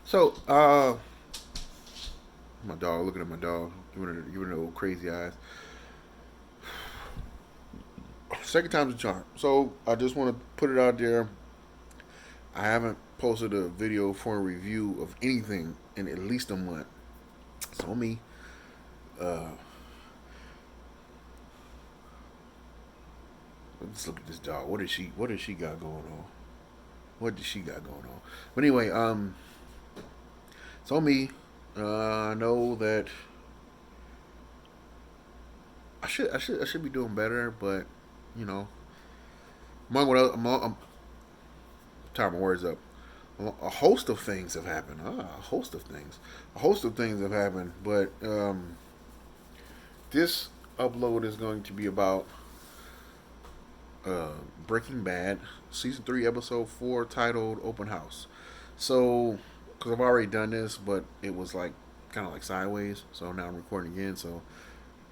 So, my dog, looking at my dog, giving her the old crazy eyes. Second time's a charm. So, I just want to put it out there. I haven't posted a video for a review of anything in at least a month. So, me, uh, let's look at this dog. What does she got going on? What does she got going on? But anyway, so me, I know that I should be doing better, but you know, among what else, I'm tired my words up. A host of things have happened. A host of things. A host of things have happened, but this upload is going to be about uh, Breaking Bad, season 3, episode 4, titled "Open House." So, because I've already done this, but it was like kind of like sideways. So now I'm recording again. So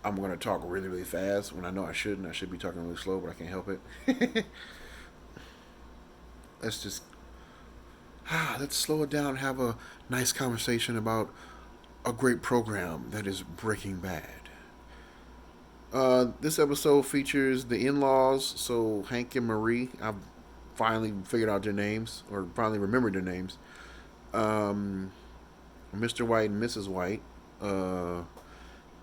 I'm going to talk really, really fast when I know I shouldn't. I should be talking really slow, but I can't help it. let's just let's slow it down and have a nice conversation about a great program that is Breaking Bad. This episode features the in-laws, so Hank and Marie. I've finally figured out their names, or finally remembered their names. Um, Mr. White and Mrs. White, uh,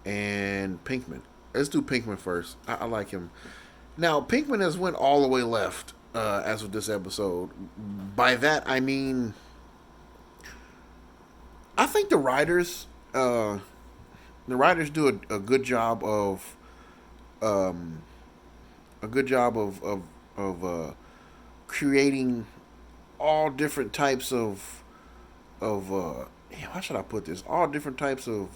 and Pinkman. Let's do Pinkman first. I like him. Now, Pinkman has went all the way left as of this episode. By that, I mean I think the writers do a good job of um, of creating all different types of how should I put this? All different types of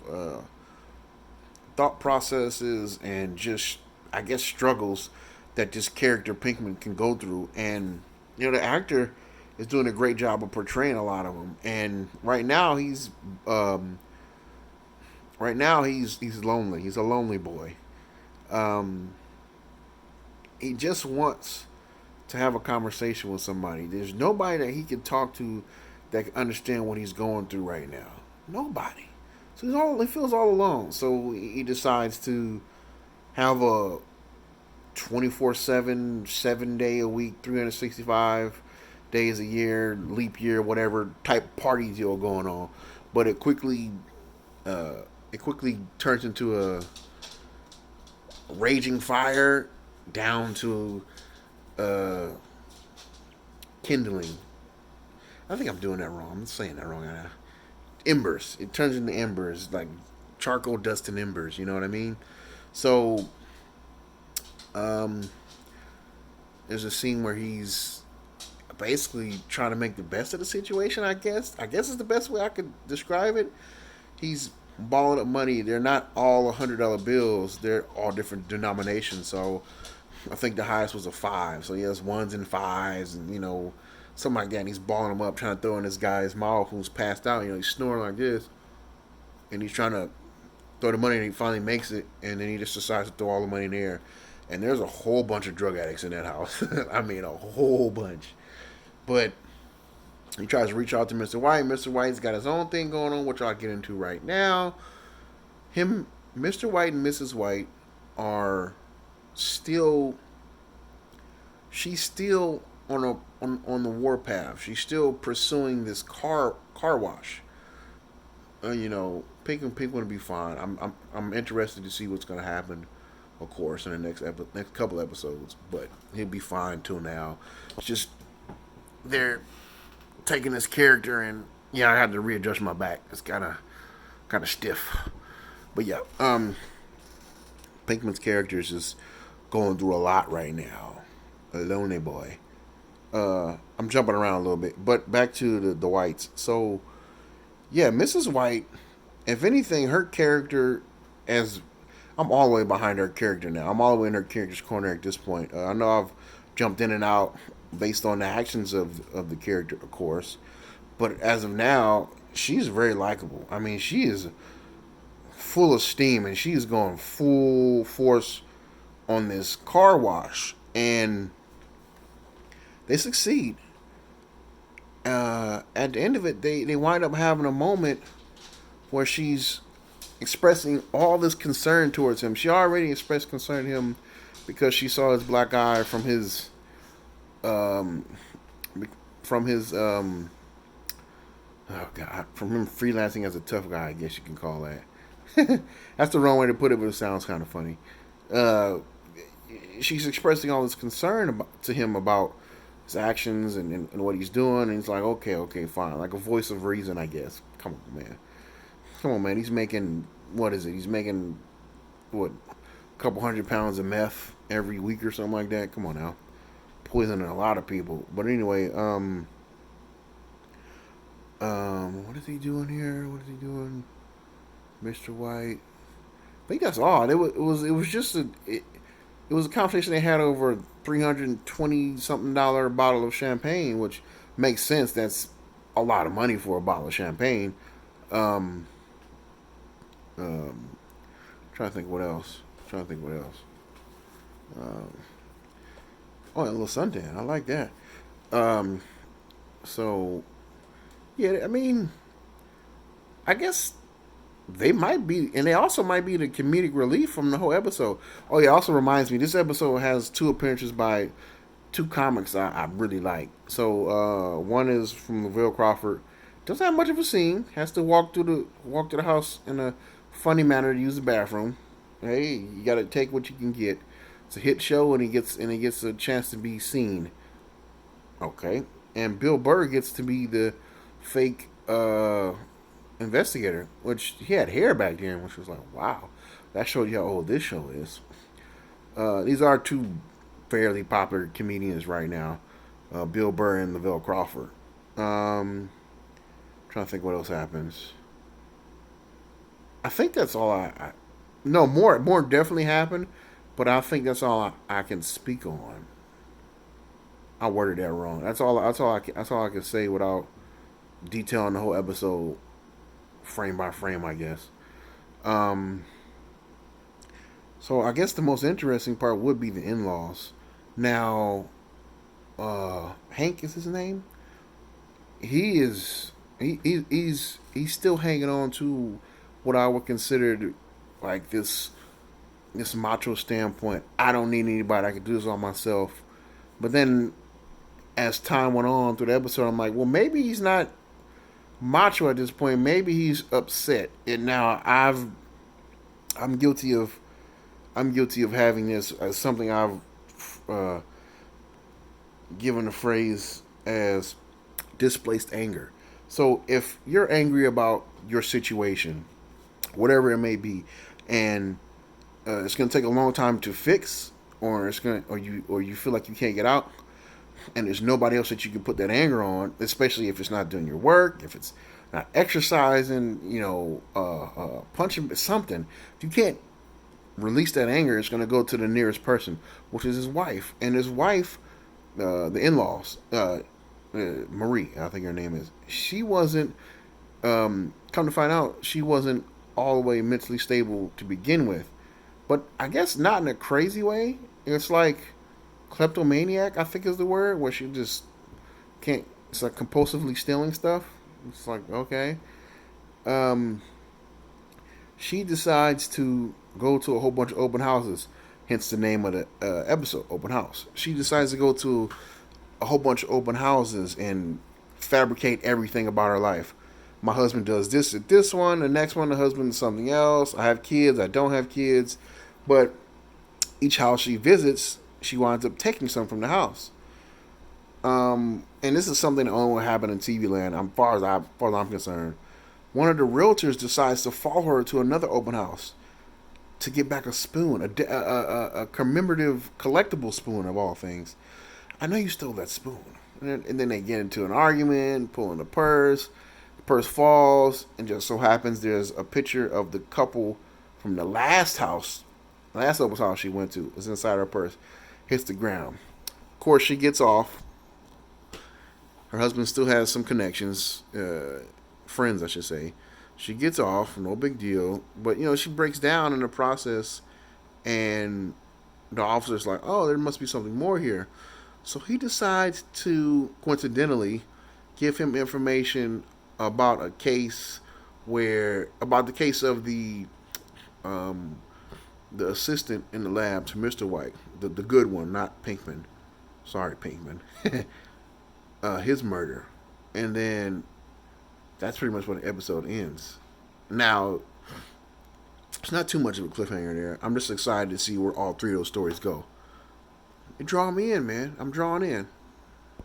thought processes and just I guess struggles that this character Pinkman can go through, and the actor is doing a great job of portraying a lot of them. And um, right now he's lonely. He's a lonely boy. Um, he just wants to have a conversation with somebody. There's nobody that he can talk to that can understand what he's going through right now. Nobody. So he feels all alone. So he decides to have a 24/7, 7 day a week, 365 days a year, leap year, whatever type party deal going on. But uh, it quickly turns into a raging fire down to uh, kindling. I think I'm doing that wrong. I'm saying that wrong. Embers. It turns into embers, like charcoal dust and embers. You know what I mean? So, um, there's a scene where he's basically trying to make the best of the situation. I guess is the best way I could describe it. He's balling up money. They're not all $100 bills. They're all different denominations. So I think the highest was a five. So he has ones and fives, and something like that. And he's balling them up, trying to throw in this guy's mouth who's passed out. He's snoring like this, and he's trying to throw the money, and he finally makes it, and then he just decides to throw all the money in the air. And there's a whole bunch of drug addicts in that house. I mean, a whole bunch. But he tries to reach out to Mr. White. Mr. White's got his own thing going on, which I'll get into right now. Him, Mr. White and Mrs. White are still. She's still on the warpath. She's still pursuing this car wash. Pink will be fine. I'm interested to see what's going to happen, of course, in the next couple episodes. But he'll be fine till now. It's just they're taking this character, and I had to readjust my back. It's kind of stiff. But yeah, Pinkman's character is just going through a lot right now. A lonely boy. I'm jumping around a little bit, but back to the Whites. So yeah, Mrs. White. If anything, her character, as I'm all the way behind her character now. I'm all the way in her character's corner at this point. I know I've jumped in and out based on the actions of the character, of course, but as of now, she's very likable. I mean, she is full of steam, and she's going full force on this car wash, and they succeed. At the end of it, they wind up having a moment where she's expressing all this concern towards him. She already expressed concern to him because she saw his black eye um, from his oh god, from him freelancing as a tough guy. I guess you can call that. That's the wrong way to put it, but it sounds kind of funny. Uh, she's expressing all this concern to him about his actions and what he's doing, and he's like, okay, okay, fine, like a voice of reason, I guess. Come on, man. He's making what is it? He's making what a couple 100 pounds of meth every week or something like that. Come on now, poisoning a lot of people. But anyway, what is he doing here? What is he doing, Mr. White? I think that's odd. It was just it was a conversation they had over $320 something bottle of champagne, which makes sense. That's a lot of money for a bottle of champagne. Um, um, trying to think what else. Trying to think what else. Um, oh, and a little suntan. I like that. Um, so yeah, I mean, I guess they might be, and they also might be the comedic relief from the whole episode. Oh yeah, also reminds me, this episode has two appearances by two comics I really like. So one is from Lavelle Crawford. Doesn't have much of a scene. Has to walk to the house in a funny manner to use the bathroom. Hey, you got to take what you can get. It's a hit show, and he gets a chance to be seen. Okay, and Bill Burr gets to be the fake investigator, which he had hair back then, which was like, wow, that showed you how old this show is. These are two fairly popular comedians right now, Bill Burr and Lavelle Crawford. Trying to think what else happens. I think that's all no, more definitely happened, but I think that's all I can speak on. I worded that wrong. That's all I can say without detailing the whole episode frame by frame, I guess. Um, so I guess the most interesting part would be the in-laws. Now, Hank is his name. He is he's still hanging on to what I would consider like this macho standpoint. I don't need anybody. I can do this all myself. But then as time went on through the episode, I'm like, well, maybe he's not macho at this point. Maybe he's upset. And now I'm guilty of I'm guilty of having this as something I've uh, given a phrase as displaced anger. So if you're angry about your situation, whatever it may be, and it's going to take a long time to fix, or or you feel like you can't get out, and there's nobody else that you can put that anger on, especially if it's not doing your work, if it's not exercising, punching something. If you can't release that anger, it's going to go to the nearest person, which is his wife, and his wife, the in-laws, Marie, I think her name is. She wasn't. Come to find out, she wasn't all the way mentally stable to begin with, but I guess not in a crazy way. It's like kleptomaniac, I think is the word, where she just can't. It's like compulsively stealing stuff. It's like okay. Um, she decides to go to a whole bunch of open houses. Hence the name of the episode, Open House. She decides to go to a whole bunch of open houses and fabricate everything about her life. My husband does this at this one, the next one, the husband does something else. I have kids, I don't have kids. But each house she visits, she winds up taking some from the house. And this is something that only will happen in TV land, as far as I'm concerned. One of the realtors decides to follow her to another open house to get back a spoon, a commemorative collectible spoon of all things. I know you stole that spoon. And then they get into an argument, pulling the purse. The purse falls, and just so happens there's a picture of the couple from the last open house she went to. Is inside her purse. Hits the ground. Of course, she gets off. Her husband still has some connections, friends, I should say. She gets off, no big deal. But, she breaks down in the process, and the officer's like, oh, there must be something more here. So he decides to, coincidentally, give him information about a case about the case of um, the assistant in the lab to Mr. White, the good one, not Pinkman. Sorry, Pinkman. His murder, and then that's pretty much when the episode ends. Now, it's not too much of a cliffhanger there. I'm just excited to see where all three of those stories go. It draw me in, man. I'm drawn in.